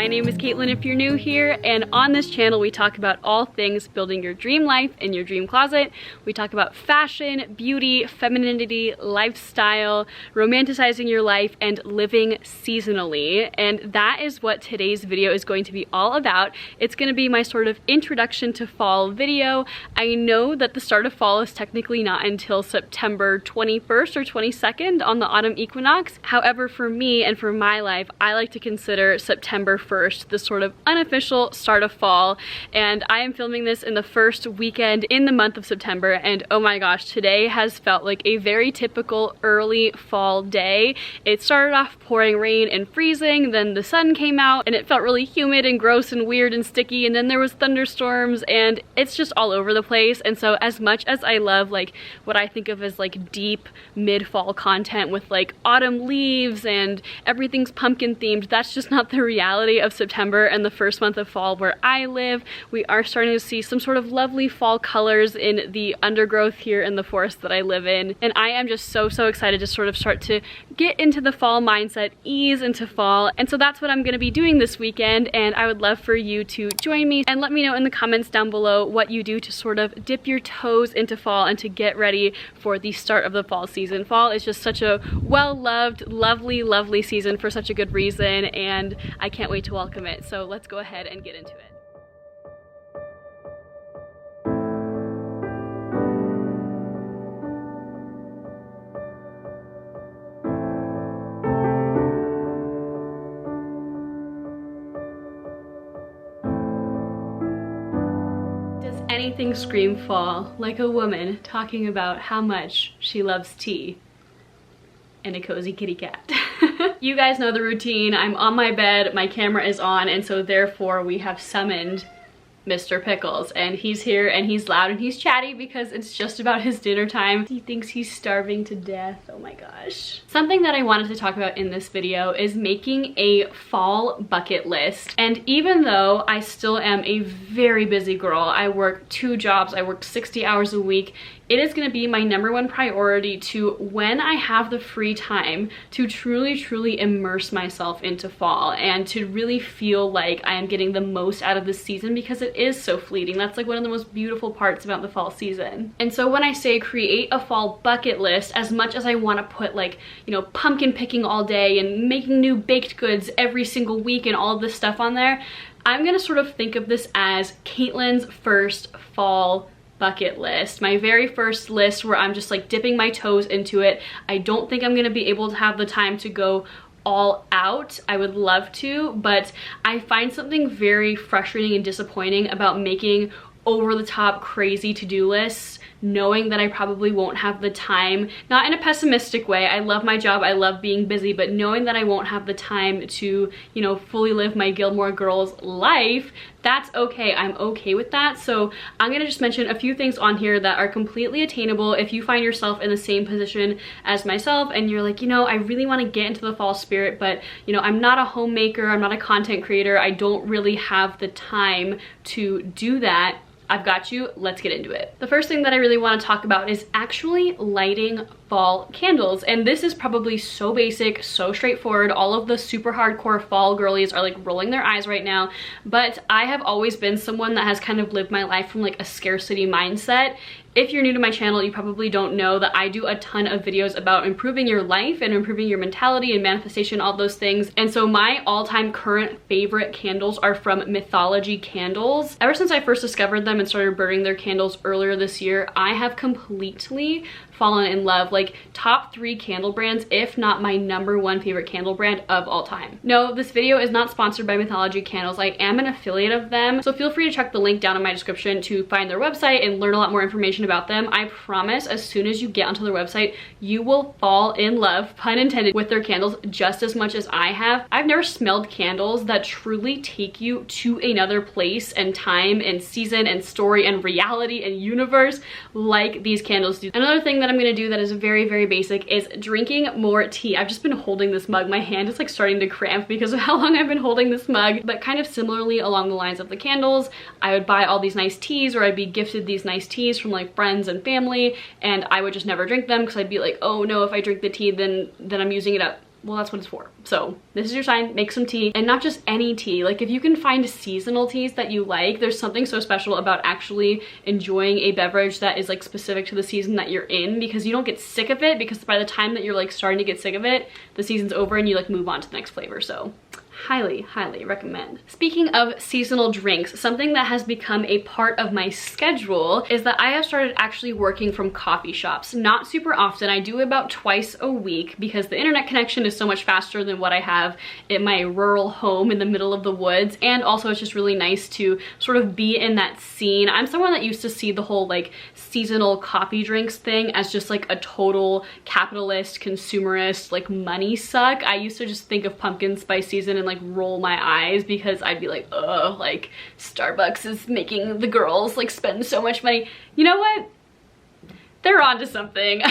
name is Caitlin if you're new here, and on this channel we talk about all things building your dream life in your dream closet. We talk about fashion, beauty, femininity, lifestyle, romanticizing your life, and living seasonally. And that is what today's video is going to be all about. It's going to be my sort of introduction to fall video. I know that the start of fall is technically not until September 21st or 22nd on the autumn equinox. However, for me and for my life, I like to consider September 1st the sort of unofficial start of fall, and I am filming this in the first weekend in the month of September, and oh my gosh, today has felt like a very typical early fall day. It started off pouring rain and freezing, then the sun came out and it felt really humid and gross and weird and sticky, and then there was thunderstorms, and it's just all over the place. And so as much as I love like what I think of as like deep mid-fall content with like autumn leaves and everything's pumpkin themed, that's just not the reality of September and the first month of fall where I live. We are starting to see some sort of lovely fall colors in the undergrowth here in the forest that I live in, and I am just so excited to sort of start to get into the fall mindset, ease into fall. And so that's what I'm going to be doing this weekend, and I would love for you to join me and let me know in the comments down below what you do to sort of dip your toes into fall and to get ready for the start of the fall season. Fall is just such a well-loved, lovely season for such a good reason, and I can't wait to welcome it. So let's go ahead and get into it. Does anything scream fall like a woman talking about how much she loves tea and a cozy kitty cat? You guys know the routine. I'm on my bed, my camera is on, and so therefore we have summoned Mr. Pickles, and he's here and he's loud and he's chatty because it's just about his dinner time. He thinks he's starving to death. Oh my gosh. Something that I wanted to talk about in this video is making a fall bucket list. And even though I still am a very busy girl, I work 2 jobs, I work 60 hours a week, it is going to be my #1 priority to, when I have the free time, to truly immerse myself into fall and to really feel like I am getting the most out of this season, because it is so fleeting. That's like one of the most beautiful parts about the fall season. And so when I say create a fall bucket list, as much as I want to put like, you know, pumpkin picking all day and making new baked goods every single week and all of this stuff on there, I'm going to sort of think of this as Caitlin's first fall bucket list. My very first list where I'm just like dipping my toes into it. I don't think I'm gonna be able to have the time to go all out. I would love to, but I find something very frustrating and disappointing about making over the top crazy to-do lists, knowing that I probably won't have the time, not in a pessimistic way. I love my job, I love being busy, but knowing that I won't have the time to, you know, fully live my Gilmore Girls life, that's okay. I'm okay with that. So I'm gonna just mention a few things on here that are completely attainable if you find yourself in the same position as myself and you're like, you know, I really want to get into the fall spirit, but you know, I'm not a homemaker, I'm not a content creator, I don't really have the time to do that. I've got you. Let's get into it. The first thing that I really want to talk about is actually lighting fall candles. And this is probably so basic, so straightforward. All of the super hardcore fall girlies are like rolling their eyes right now, but I have always been someone that has kind of lived my life from like a scarcity mindset. If you're new to my channel, you probably don't know that I do a ton of videos about improving your life and improving your mentality and manifestation, all those things. And so my all-time current favorite candles are from Mythology Candles. Ever since I first discovered them and started burning their candles earlier this year, I have completely fallen in love. Like top 3 candle brands, if not my #1 favorite candle brand of all time. No, this video is not sponsored by Mythology Candles. I am an affiliate of them, so feel free to check the link down in my description to find their website and learn a lot more information about them. I promise as soon as you get onto their website, you will fall in love, pun intended, with their candles just as much as I have. I've never smelled candles that truly take you to another place and time and season and story and reality and universe like these candles do. Another thing that I'm gonna do that is very basic is drinking more tea. I've just been holding this mug. My hand is like starting to cramp because of how long I've been holding this mug, but kind of similarly along the lines of the candles, I would buy all these nice teas, or I'd be gifted these nice teas from like friends and family, and I would just never drink them because I'd be like, oh no, if I drink the tea then I'm using it up well, that's what it's for. So this is your sign, make some tea, and not just any tea. Like if you can find seasonal teas that you like, there's something so special about actually enjoying a beverage that is like specific to the season that you're in, because you don't get sick of it, because by the time that you're like starting to get sick of it, the season's over and you like move on to the next flavor. So highly, highly recommend. Speaking of seasonal drinks, something that has become a part of my schedule is that I have started actually working from coffee shops. Not super often, I do about twice a week because the internet connection is so much faster than what I have in my rural home in the middle of the woods, and also it's just really nice to sort of be in that scene. I'm someone that used to see the whole like seasonal coffee drinks thing as just like a total capitalist, consumerist, like money suck. I used to just think of pumpkin spice season and like roll my eyes because I'd be like, oh, like Starbucks is making the girls like spend so much money. You know what? They're onto something.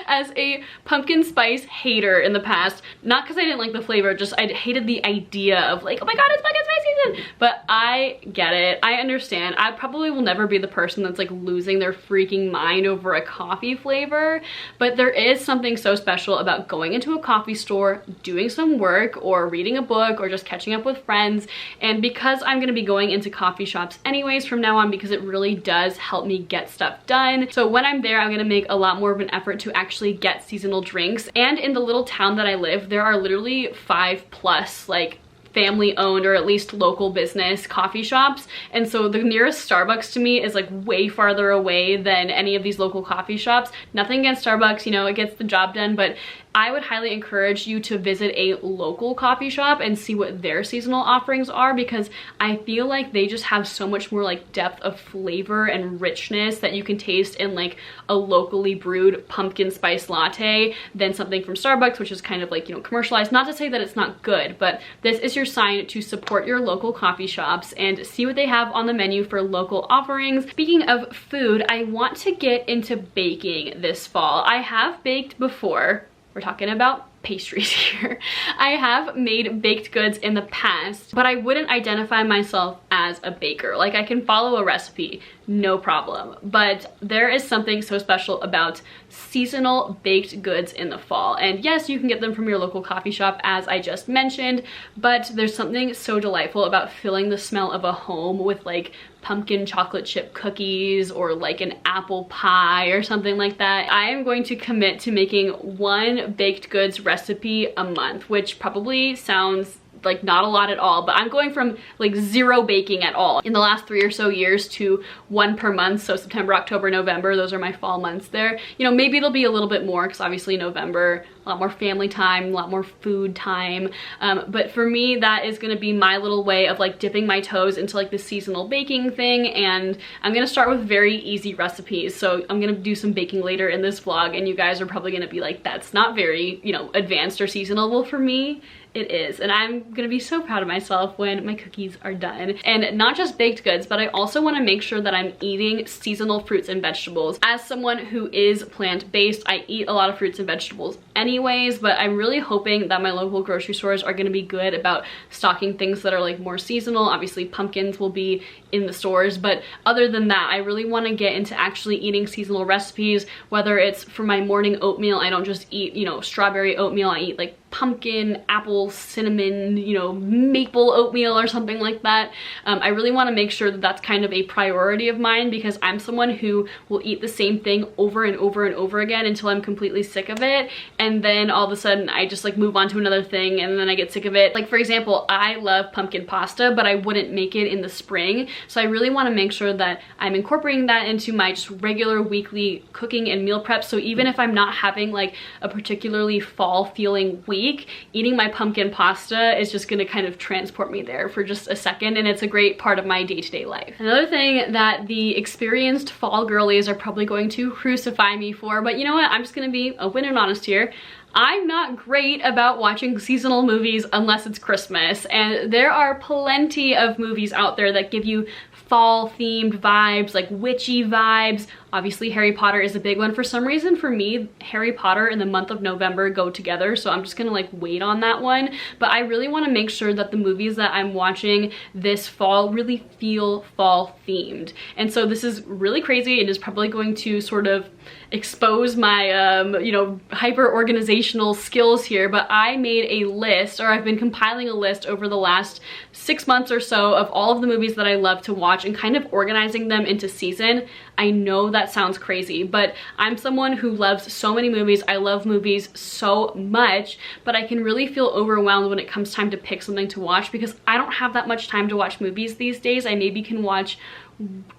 As a pumpkin spice hater in the past, not because I didn't like the flavor, just I hated the idea of like, oh my god, it's pumpkin spice season. But I get it, I understand. I probably will never be the person that's like losing their freaking mind over a coffee flavor, but there is something so special about going into a coffee store, doing some work or reading a book or just catching up with friends. And because I'm gonna be going into coffee shops anyways from now on, because it really does help me get stuff done. So when I'm there, I'm gonna make a lot more of an effort to actually get seasonal drinks. And in the little town that I live, there are literally 5+ like family owned or at least local business coffee shops, and so the nearest Starbucks to me is like way farther away than any of these local coffee shops. Nothing against Starbucks, you know, it gets the job done, but I would highly encourage you to visit a local coffee shop and see what their seasonal offerings are, because I feel like they just have so much more like depth of flavor and richness that you can taste in like a locally brewed pumpkin spice latte than something from Starbucks, which is kind of like, you know, commercialized. Not to say that it's not good, but this is your sign to support your local coffee shops and see what they have on the menu for local offerings. Speaking of food, I want to get into baking this fall. I have baked before. We're talking about pastries here. I have made baked goods in the past, but I wouldn't identify myself as a baker. Like I can follow a recipe, no problem. But there is something so special about seasonal baked goods in the fall. And yes, you can get them from your local coffee shop, as I just mentioned, but there's something so delightful about filling the smell of a home with like pumpkin chocolate chip cookies or like an apple pie or something like that. I am going to commit to making one baked goods recipe a month, which probably sounds like not a lot at all, but I'm going from like 0 baking at all in the last 3 or so years to 1 per month. So September, October, November, those are my fall months there. You know, maybe it'll be a little bit more because obviously November, a lot more family time, a lot more food time. But for me, that is gonna be my little way of like dipping my toes into like the seasonal baking thing. And I'm gonna start with very easy recipes. So I'm gonna do some baking later in this vlog, and you guys are probably gonna be like, that's not very, you know, advanced or seasonal. Well, for me, it is, and I'm gonna be so proud of myself when my cookies are done. And not just baked goods, but I also want to make sure that I'm eating seasonal fruits and vegetables. As someone who is plant-based, I eat a lot of fruits and vegetables anyways, but I'm really hoping that my local grocery stores are gonna be good about stocking things that are like more seasonal. Obviously pumpkins will be in the stores, but other than that, I really want to get into actually eating seasonal recipes, whether it's for my morning oatmeal. I don't just eat, you know, strawberry oatmeal. I eat like pumpkin, apple, cinnamon, you know, maple oatmeal or something like that. I really want to make sure that that's kind of a priority of mine, because I'm someone who will eat the same thing over and over and over again until I'm completely sick of it, and then all of a sudden I just like move on to another thing and then I get sick of it. Like for example, I love pumpkin pasta, but I wouldn't make it in the spring, so I really want to make sure that I'm incorporating that into my just regular weekly cooking and meal prep. So even if I'm not having like a particularly fall feeling week, eating my pumpkin pasta is just gonna kind of transport me there for just a second, and it's a great part of my day-to-day life. Another thing that the experienced fall girlies are probably going to crucify me for, but you know what, I'm just gonna be open and honest here. I'm not great about watching seasonal movies unless it's Christmas, and there are plenty of movies out there that give you fall themed vibes, like witchy vibes. Obviously Harry Potter is a big one. For some reason for me, Harry Potter and the month of November go together, so I'm just gonna like wait on that one. But I really want to make sure that the movies that I'm watching this fall really feel fall themed. And so this is really crazy. It is probably going to sort of expose my, you know, hyper organizational skills here, but I made a list, or I've been compiling a list over the last 6 months or so of all of the movies that I love to watch and kind of organizing them into season. I know that sounds crazy, but I'm someone who loves so many movies. I love movies so much, but I can really feel overwhelmed when it comes time to pick something to watch because I don't have that much time to watch movies these days. I maybe can watch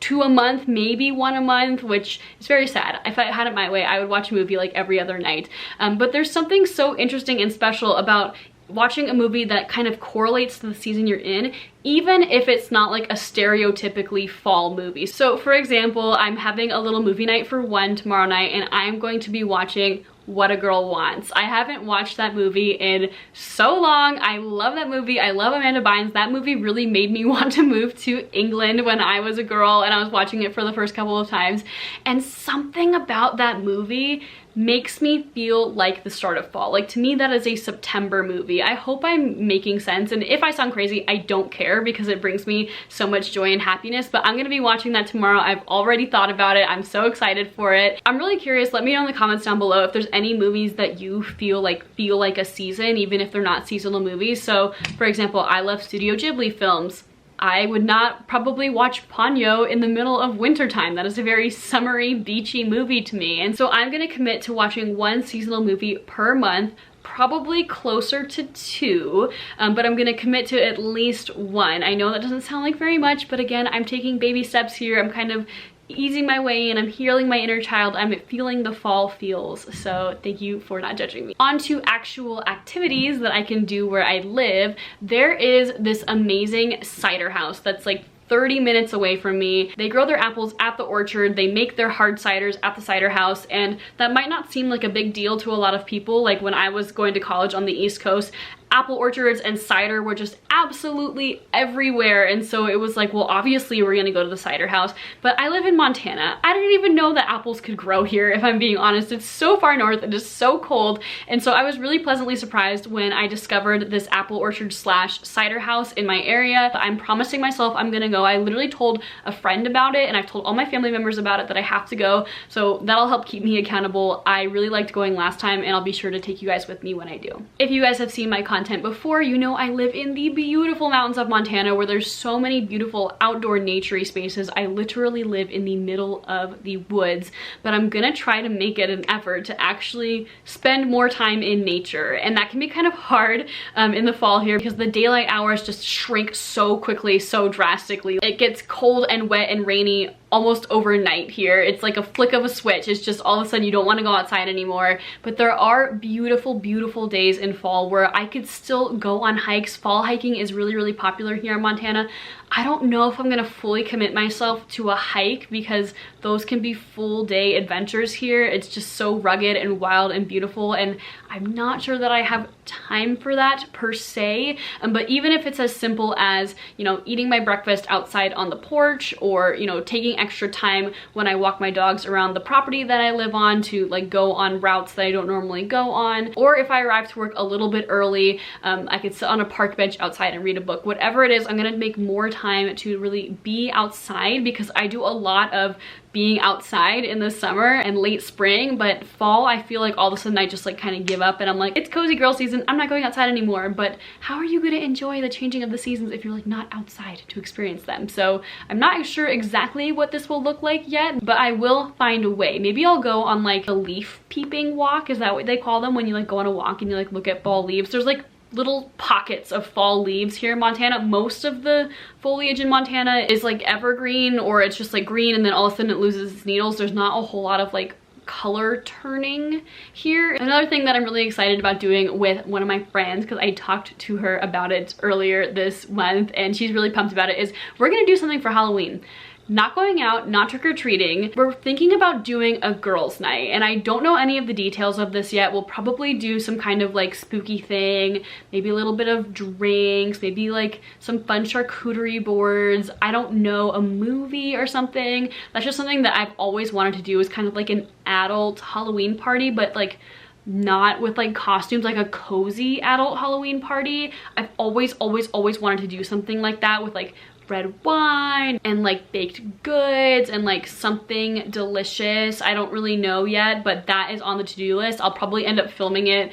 2 a month, maybe 1 a month, which is very sad. If I had it my way, I would watch a movie like every other night. But there's something so interesting and special about watching a movie that kind of correlates to the season you're in, even if it's not like a stereotypically fall movie. So for example, I'm having a little movie night for one tomorrow night, and I'm going to be watching What a Girl Wants. I haven't watched that movie in so long. I love that movie. I love Amanda Bynes. That movie really made me want to move to England when I was a girl and I was watching it for the first couple of times. And something about that movie makes me feel like the start of fall. Like, to me, that is a September movie. I hope I'm making sense, and if I sound crazy, I don't care because it brings me so much joy and happiness. But I'm gonna be watching that tomorrow. I've already thought about it. I'm so excited for it. I'm really curious. Let me know in the comments down below if there's any movies that you feel like a season, even if they're not seasonal movies. So for example, I love Studio Ghibli films. I would not probably watch Ponyo in the middle of wintertime. That is a very summery, beachy movie to me. And so I'm gonna commit to watching one seasonal movie per month, probably closer to 2, but I'm gonna commit to at least 1. I know that doesn't sound like very much, but again, I'm taking baby steps here. I'm kind of easing my way in. I'm healing my inner child. I'm feeling the fall feels. So thank you for not judging me. On to actual activities that I can do where I live. There is this amazing cider house that's like 30 minutes away from me. They grow their apples at the orchard. They make their hard ciders at the cider house, and that might not seem like a big deal to a lot of people. Like when I was going to college on the East Coast, apple orchards and cider were just absolutely everywhere, and so it was like, well, obviously we're gonna go to the cider house. But I live in Montana. I didn't even know that apples could grow here, if I'm being honest. It's so far north, it is so cold, and so I was really pleasantly surprised when I discovered this apple orchard slash cider house in my area. I'm promising myself I'm gonna go. I literally told a friend about it, and I've told all my family members about it, that I have to go, so that'll help keep me accountable. I really liked going last time, and I'll be sure to take you guys with me when I do. If you guys have seen my content before, you know I live in the beautiful mountains of Montana where there's so many beautiful outdoor naturey spaces. I literally live in the middle of the woods, but I'm gonna try to make it an effort to actually spend more time in nature, and that can be kind of hard in the fall here because the daylight hours just shrink so quickly, so drastically. It gets cold and wet and rainy almost overnight here. It's like a flick of a switch. It's just all of a sudden you don't want to go outside anymore. But there are beautiful, beautiful days in fall where I could still go on hikes. Fall hiking is really, really popular here in Montana. I don't know if I'm gonna fully commit myself to a hike because those can be full day adventures here. It's just so rugged and wild and beautiful, and I'm not sure that I have time for that per se. But even if it's as simple as, you know, eating my breakfast outside on the porch, or, you know, taking extra time when I walk my dogs around the property that I live on to like go on routes that I don't normally go on, or if I arrive to work a little bit early, I could sit on a park bench outside and read a book. Whatever it is, I'm gonna make more time to really be outside because I do a lot of being outside in the summer and late spring, but fall I feel like all of a sudden I just like kind of give up and I'm like, it's cozy girl season, I'm not going outside anymore. But how are you going to enjoy the changing of the seasons if you're like not outside to experience them? So I'm not sure exactly what this will look like yet, but I will find a way. Maybe I'll go on like a leaf peeping walk. Is that what they call them when you like go on a walk and you like look at fall leaves? There's like little pockets of fall leaves here in Montana. Most of the foliage in Montana is like evergreen, or it's just like green and then all of a sudden it loses its needles. There's not a whole lot of like color turning here. Another thing that I'm really excited about doing with one of my friends, because I talked to her about it earlier this month and she's really pumped about it, is we're gonna do something for Halloween. Not going out, not trick-or-treating. We're thinking about doing a girls' night, and I don't know any of the details of this yet. We'll probably do some kind of like spooky thing, maybe a little bit of drinks, maybe like some fun charcuterie boards. I don't know, a movie or something. That's just something that I've always wanted to do, is kind of like an adult Halloween party, but like not with like costumes, like a cozy adult Halloween party. I've always wanted to do something like that with like red wine and like baked goods and like something delicious. I don't really know yet, but that is on the to-do list. I'll probably end up filming it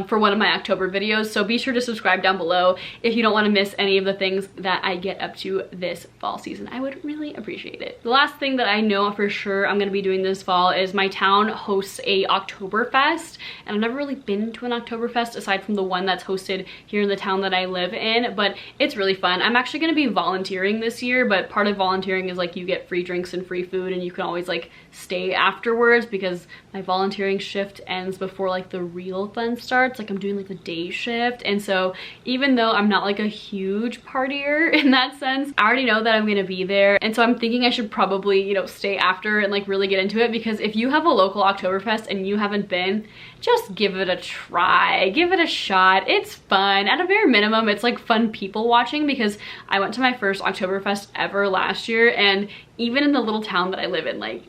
for one of my October videos, so be sure to subscribe down below if you don't want to miss any of the things that I get up to this fall season. I would really appreciate it. The last thing that I know for sure I'm going to be doing this fall is my town hosts a Oktoberfest, and I've never really been to an Oktoberfest aside from the one that's hosted here in the town that I live in, but it's really fun. I'm actually going to be volunteering this year, but part of volunteering is like you get free drinks and free food, and you can always like stay afterwards because my volunteering shift ends before like the real fun starts. Like I'm doing like the day shift, and so even though I'm not like a huge partier in that sense, I already know that I'm gonna be there, and so I'm thinking I should probably, you know, stay after and like really get into it, because if you have a local Oktoberfest and you haven't been, just give it a try, give it a shot. It's fun. At a bare minimum, it's like fun people watching, because I went to my first Oktoberfest ever last year, and even in the little town that I live in, like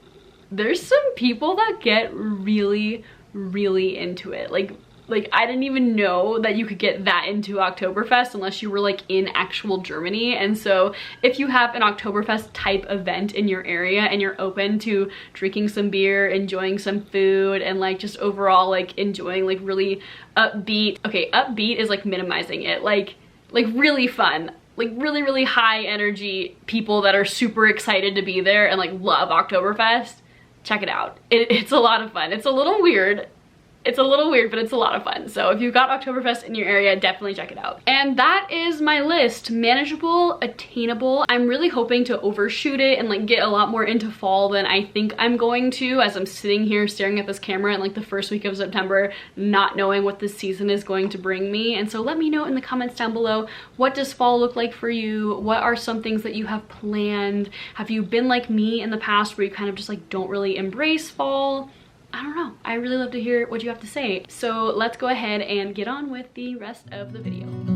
there's some people that get really into it. Like I didn't even know that you could get that into Oktoberfest unless you were like in actual Germany. And so if you have an Oktoberfest type event in your area and you're open to drinking some beer, enjoying some food, and like just overall like enjoying like really upbeat, okay, upbeat is like minimizing it, like really fun, like really high energy people that are super excited to be there and like love Oktoberfest, check it out. It's a lot of fun. It's a little weird. It's a little weird, but it's a lot of fun. So if you've got Oktoberfest in your area, definitely check it out. And that is my list. Manageable, attainable. I'm really hoping to overshoot it and like get a lot more into fall than I think I'm going to, as I'm sitting here staring at this camera in like the first week of September, not knowing what this season is going to bring me. And so let me know in the comments down below, what does fall look like for you? What are some things that you have planned? Have you been like me in the past where you kind of just like don't really embrace fall? I don't know. I really love to hear what you have to say. So let's go ahead and get on with the rest of the video.